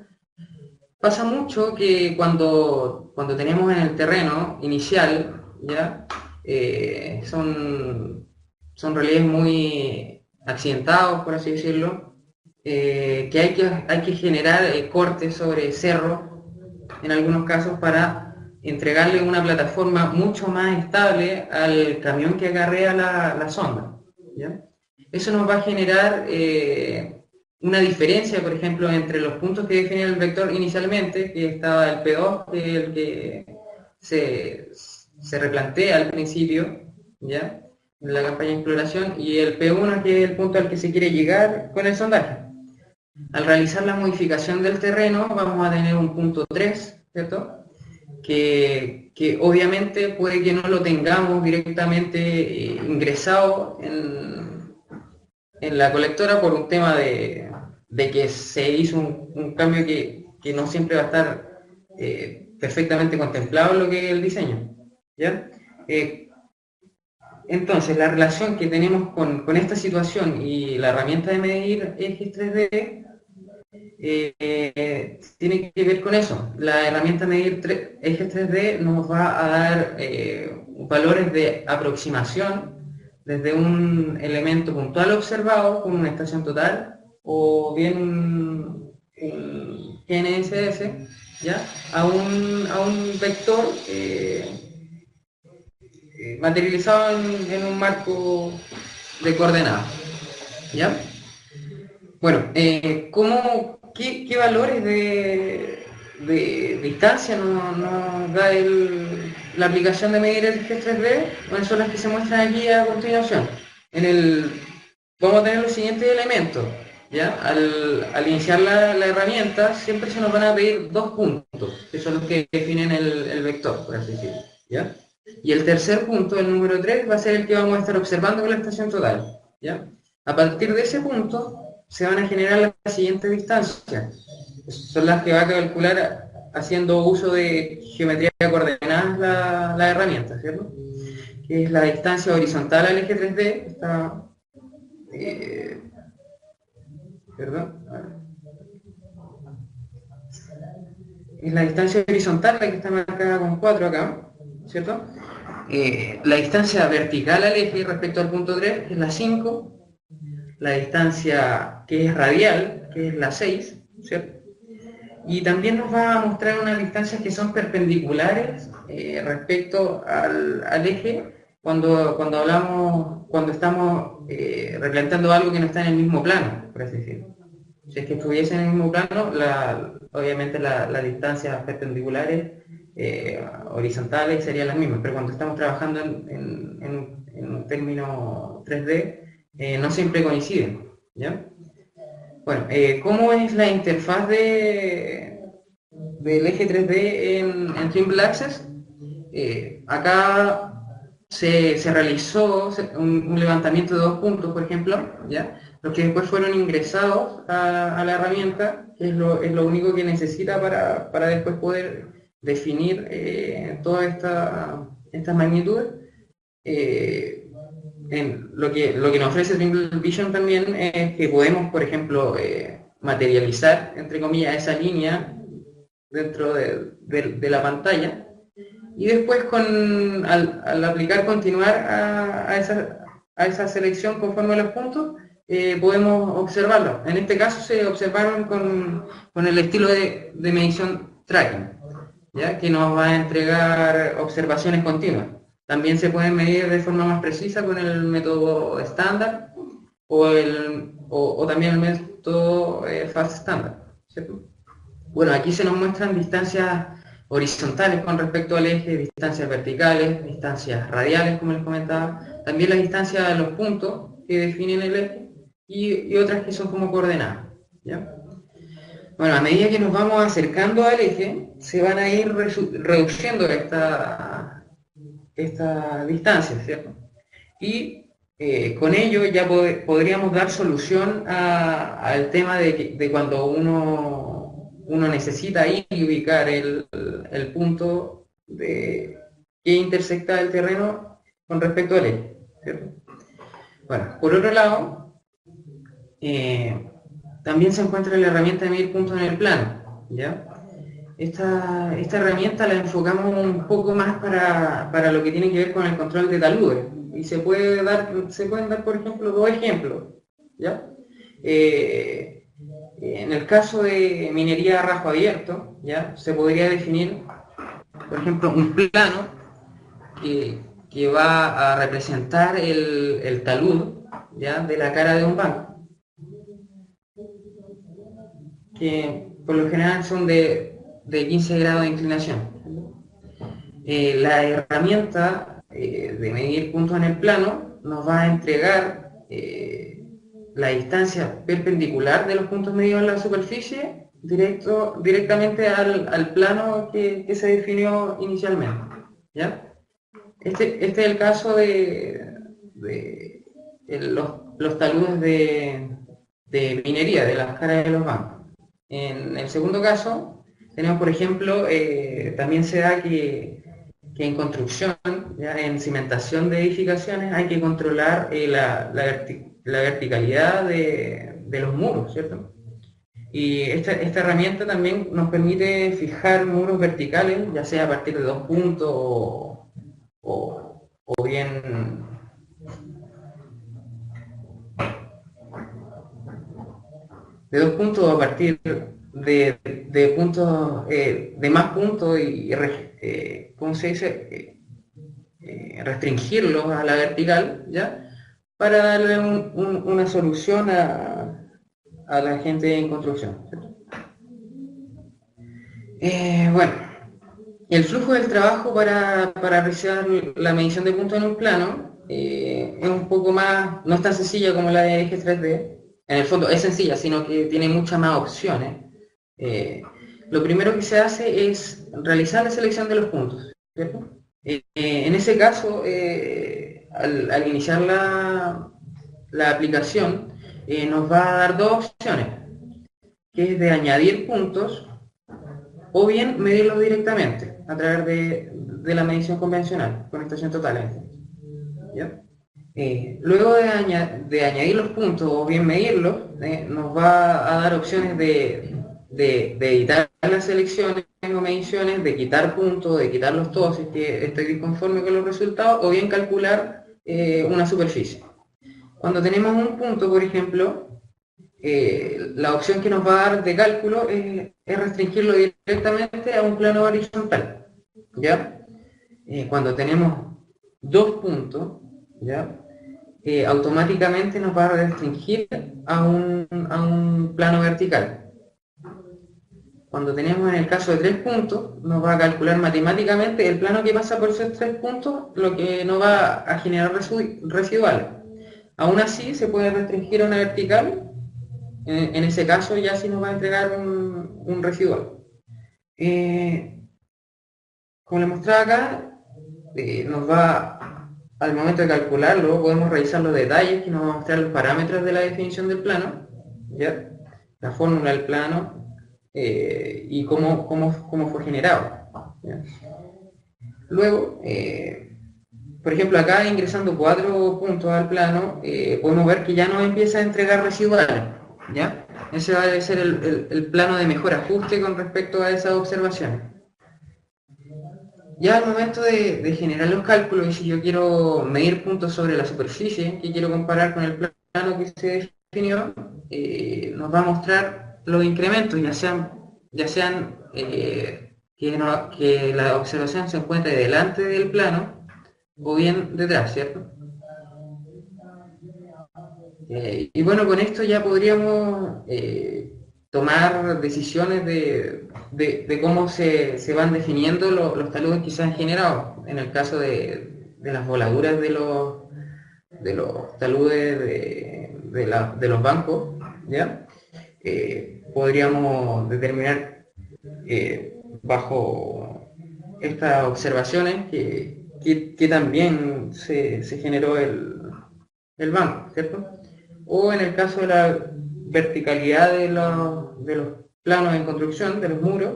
Pasa mucho que cuando tenemos en el terreno inicial, ¿ya? Son relieves muy accidentados, por así decirlo, que hay que generar cortes sobre cerro, en algunos casos, para entregarle una plataforma mucho más estable al camión que acarrea la sonda, ¿ya? Eso nos va a generar una diferencia, por ejemplo, entre los puntos que definía el vector inicialmente, que estaba el P2, que es el que se replantea al principio, ¿ya?, en la campaña de exploración, y el P1, que es el punto al que se quiere llegar con el sondaje. Al realizar la modificación del terreno, vamos a tener un punto 3, ¿cierto?, que obviamente puede que no lo tengamos directamente ingresado en la colectora por un tema de que se hizo un cambio que no siempre va a estar perfectamente contemplado en lo que es el diseño, ¿ya? Entonces, la relación que tenemos con esta situación y la herramienta de medir ejes 3D tiene que ver con eso. La herramienta de medir ejes 3D nos va a dar valores de aproximación desde un elemento puntual observado con una estación total o bien un GNSS, ¿ya?, a un vector materializado en un marco de coordenadas, ¿ya? Bueno, ¿qué valores de de distancia nos da la aplicación de medir el eje 3D, bueno, son las que se muestran aquí a continuación. Vamos a tener los siguientes elementos. ¿Ya? Al iniciar la herramienta siempre se nos van a pedir dos puntos, que son los que definen el vector, por así decirlo. ¿Ya? Y el tercer punto, el número 3, va a ser el que vamos a estar observando con la estación total. ¿Ya? A partir de ese punto se van a generar las siguientes distancias. Son las que va a calcular haciendo uso de geometría de coordenadas la herramienta, ¿cierto? Que es la distancia horizontal al eje 3D, está, perdón, es la distancia horizontal, la que está marcada con 4 acá, ¿cierto? La distancia vertical al eje respecto al punto 3 es la 5, la distancia que es radial, que es la 6, ¿cierto? Y también nos va a mostrar unas distancias que son perpendiculares respecto al eje cuando estamos representando algo que no está en el mismo plano, por así decirlo. Si es que estuviese en el mismo plano, obviamente las distancias perpendiculares horizontales serían las mismas, pero cuando estamos trabajando en un término 3D, no siempre coinciden, ¿ya? Bueno, ¿cómo es la interfaz del eje 3D en Trimble Access? Acá se realizó un levantamiento de dos puntos, por ejemplo, ¿ya? Los que después fueron ingresados a la herramienta, que es lo único que necesita para después poder definir todas estas magnitudes. Lo que nos ofrece Trimble Vision también es que podemos, por ejemplo, materializar, entre comillas, esa línea dentro de la pantalla, y después al aplicar continuar a esa selección conforme a los puntos, podemos observarlo. En este caso se observaron con el estilo de medición tracking, ¿ya? Que nos va a entregar observaciones continuas. También se pueden medir de forma más precisa con el método estándar o también el método fast estándar, ¿cierto? Bueno, aquí se nos muestran distancias horizontales con respecto al eje, distancias verticales, distancias radiales, como les comentaba, también las distancias de los puntos que definen el eje y otras que son como coordenadas, ¿ya? Bueno, a medida que nos vamos acercando al eje, se van a ir reduciendo esta distancia, ¿cierto? Y con ello ya podríamos dar solución al tema de cuando uno necesita ir y ubicar el punto que intersecta el terreno con respecto al eje, ¿cierto? Bueno, por otro lado, también se encuentra la herramienta de medir puntos en el plano, ¿ya? Esta herramienta la enfocamos un poco más para lo que tiene que ver con el control de taludes. Y se pueden dar, por ejemplo, dos ejemplos, ¿ya? En el caso de minería a rajo abierto, ¿ya? Se podría definir, por ejemplo, un plano que va a representar el talud, ¿ya? De la cara de un banco, que por lo general son de 15 grados de inclinación. La herramienta de medir puntos en el plano nos va a entregar la distancia perpendicular de los puntos medidos en la superficie directamente al plano que se definió inicialmente, ¿ya? Este es el caso de los taludes de minería, de las caras de los bancos. En el segundo caso, tenemos, por ejemplo, también se da que en construcción, ¿ya? En cimentación de edificaciones, hay que controlar la verticalidad de los muros, ¿cierto? Y esta herramienta también nos permite fijar muros verticales, ya sea a partir de dos puntos o bien de dos puntos a partir de puntos, de más puntos ¿cómo se dice? Restringirlos a la vertical, ¿ya? Para darle una solución a la gente en construcción, ¿cierto? Bueno, el flujo del trabajo para realizar la medición de puntos en un plano es un poco más, no es tan sencilla como la de ejes 3D. En el fondo es sencilla, sino que tiene muchas más opciones. Lo primero que se hace es realizar la selección de los puntos, ¿cierto? En ese caso, al iniciar la aplicación, nos va a dar dos opciones, que es de añadir puntos o bien medirlos directamente a través de la medición convencional con estación total. ¿Ya? Luego de añadir los puntos o bien medirlos, nos va a dar opciones de editar las selecciones o mediciones, de quitar puntos, de quitarlos todos si es que estoy disconforme con los resultados, o bien calcular una superficie. Cuando tenemos un punto, por ejemplo, la opción que nos va a dar de cálculo es restringirlo directamente a un plano horizontal. ¿Ya? Cuando tenemos dos puntos, ¿ya? Automáticamente nos va a restringir a un plano vertical. Cuando tenemos en el caso de 3 puntos, nos va a calcular matemáticamente el plano que pasa por esos 3 puntos, lo que no va a generar residuales. Aún así, se puede restringir a una vertical. En ese caso ya sí nos va a entregar un residual. Como les mostraba acá, nos va, al momento de calcularlo, podemos revisar los detalles que nos va a mostrar los parámetros de la definición del plano, ¿ya? La fórmula del plano y cómo fue generado, ¿ya? Luego, por ejemplo, acá ingresando 4 puntos al plano, podemos ver que ya nos empieza a entregar residuales, ¿ya? Ese va a ser el plano de mejor ajuste con respecto a esas observaciones. Ya al momento de generar los cálculos, y si yo quiero medir puntos sobre la superficie, que quiero comparar con el plano que se definió, nos va a mostrar los incrementos, ya sean que la observación se encuentre delante del plano o bien detrás, ¿cierto? Y bueno, con esto ya podríamos tomar decisiones de cómo se van definiendo los taludes que se han generado. En el caso de las voladuras de los taludes de los bancos, ¿ya? Podríamos determinar bajo estas observaciones que también se generó el banco, ¿cierto? O en el caso de la verticalidad de los planos en construcción, de los muros,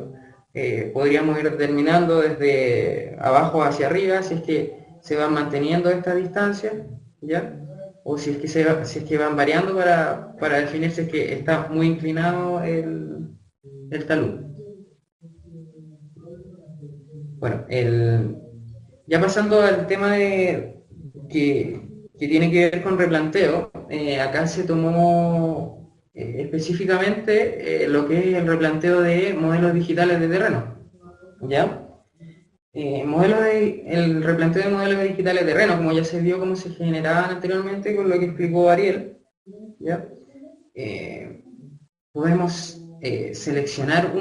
podríamos ir determinando desde abajo hacia arriba si es que se van manteniendo estas distancias, ¿ya? O si es que van variando para definir si es que está muy inclinado el talud. Bueno, ya pasando al tema que tiene que ver con replanteo, acá se tomó específicamente lo que es el replanteo de modelos digitales de terreno, ¿ya? El replanteo de modelos digitales de terreno, como ya se vio cómo se generaban anteriormente con lo que explicó Ariel, ¿ya? Podemos seleccionar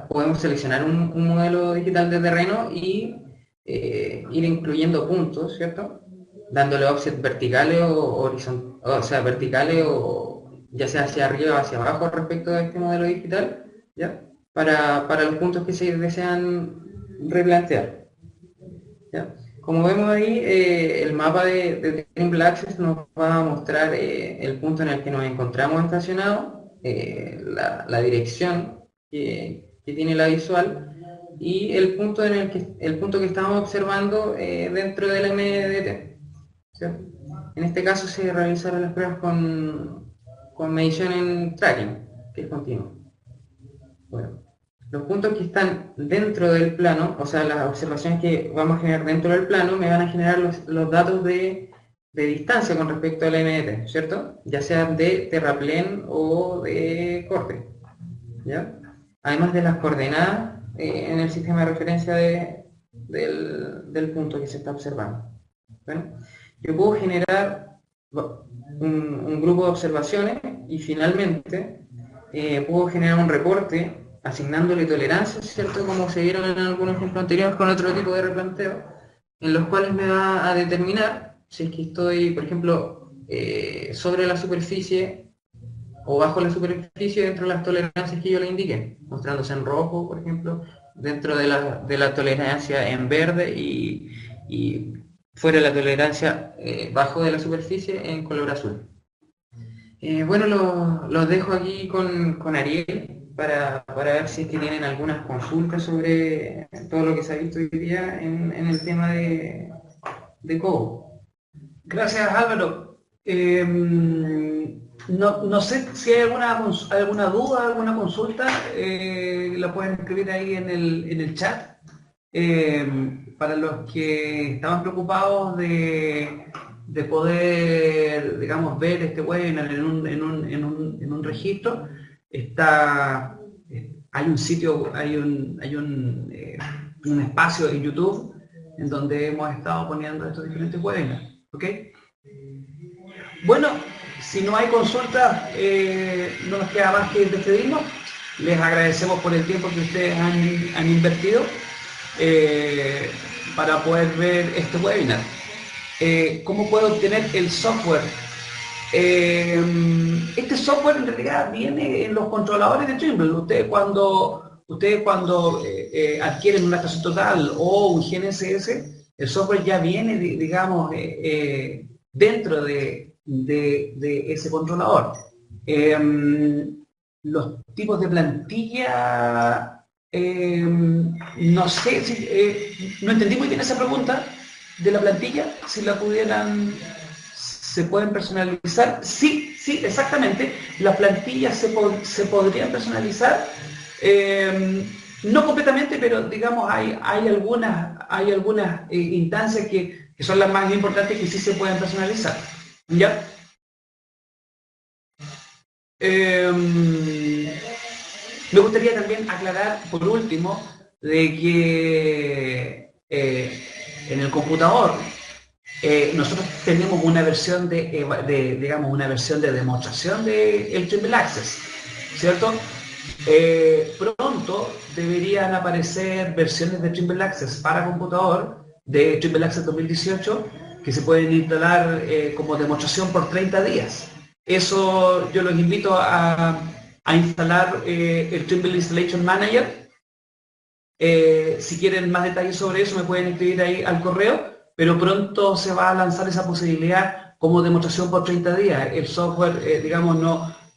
podemos seleccionar un modelo digital de terreno y ir incluyendo puntos, ¿cierto? Dándole offset verticales o horizontales, o sea, verticales o ya sea hacia arriba o hacia abajo respecto de este modelo digital, ¿ya? Para los puntos que se desean replantear, ¿ya? Como vemos ahí, el mapa de Trimble Access nos va a mostrar el punto en el que nos encontramos estacionados, la dirección que tiene la visual y el punto que estamos observando dentro del MDT, ¿cierto? En este caso se realizaron las pruebas con medición en tracking, que es continuo. Bueno, los puntos que están dentro del plano, o sea, las observaciones que vamos a generar dentro del plano, me van a generar los datos de distancia con respecto al MDT, ¿cierto? Ya sea de terraplén o de corte, ¿ya? Además de las coordenadas en el sistema de referencia del punto que se está observando. Bueno, yo puedo generar un grupo de observaciones y finalmente puedo generar un reporte asignándole tolerancias, ¿cierto? Como se vieron en algunos ejemplos anteriores con otro tipo de replanteo, en los cuales me va a determinar si es que estoy, por ejemplo, sobre la superficie o bajo la superficie dentro de las tolerancias que yo le indique, mostrándose en rojo, por ejemplo, dentro de la tolerancia en verde y fuera de la tolerancia bajo de la superficie en color azul. Bueno, los dejo aquí con Ariel para ver si es que tienen algunas consultas sobre todo lo que se ha visto hoy día en el tema de COBO. Gracias, Álvaro. No sé si hay alguna duda, alguna consulta, la pueden escribir ahí en el chat. Para los que estaban preocupados de poder, digamos, ver este webinar en un registro, hay un sitio, un espacio en YouTube en donde hemos estado poniendo estos diferentes webinars. ¿Ok? Bueno, si no hay consultas, no nos queda más que despedirnos. Les agradecemos por el tiempo que ustedes han invertido para poder ver este webinar. ¿Cómo puedo obtener el software? Este software en realidad viene en los controladores de Trimble. Ustedes cuando adquieren una estación total o un GNSS, el software ya viene, digamos, dentro de ese controlador. Los tipos de plantilla, no sé, no entendí muy bien esa pregunta de la plantilla, si la se pueden personalizar. Sí, sí, exactamente. Las plantillas se podrían personalizar. No completamente, pero digamos hay algunas instancias que son las más importantes que sí se pueden personalizar. ¿Ya? Me gustaría también aclarar, por último, de que en el computador nosotros tenemos una versión digamos, una versión de demostración del Trimble Access, ¿cierto? Pronto deberían aparecer versiones de Trimble Access para computador de Trimble Access 2018 que se pueden instalar como demostración por 30 días. Eso yo los invito a instalar el Trimble Installation Manager. Si quieren más detalles sobre eso me pueden escribir ahí al correo, pero pronto se va a lanzar esa posibilidad como demostración por 30 días. El software, digamos,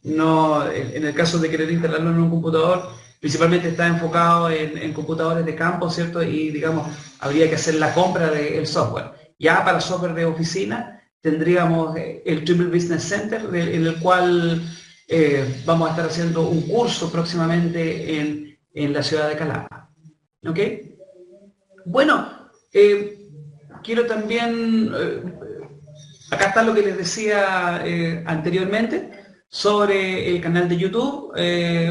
en el caso de querer instalarlo en un computador, principalmente está enfocado en computadores de campo, ¿cierto? Y, digamos, habría que hacer la compra del software. Ya para software de oficina tendríamos el Trimble Business Center, en el cual vamos a estar haciendo un curso próximamente en la ciudad de Calama. ¿Ok? Bueno, quiero también, acá está lo que les decía anteriormente sobre el canal de YouTube.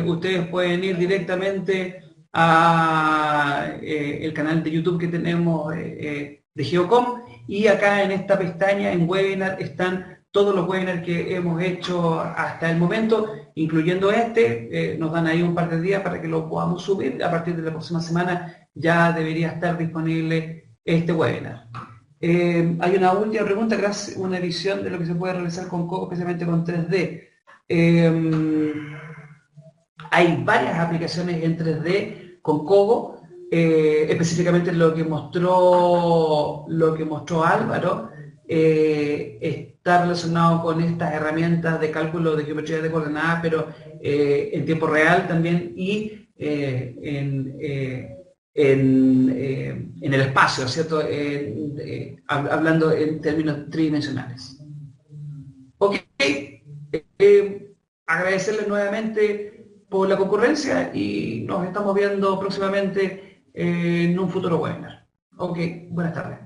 Ustedes pueden ir directamente a el canal de YouTube que tenemos de Geocom, y acá en esta pestaña en webinar están todos los webinars que hemos hecho hasta el momento, incluyendo este. Nos dan ahí un par de días para que lo podamos subir. A partir de la próxima semana ya debería estar disponible este webinar. Hay una última pregunta, gracias, una edición de lo que se puede realizar con COBO, especialmente con 3D. Hay varias aplicaciones en 3D con COBO, específicamente lo que mostró Álvaro, está relacionado con estas herramientas de cálculo de geometría de coordenadas, pero en tiempo real también, y en el espacio, ¿cierto? Hablando en términos tridimensionales. Ok, agradecerles nuevamente por la concurrencia y nos estamos viendo próximamente en un futuro webinar. Ok, buenas tardes.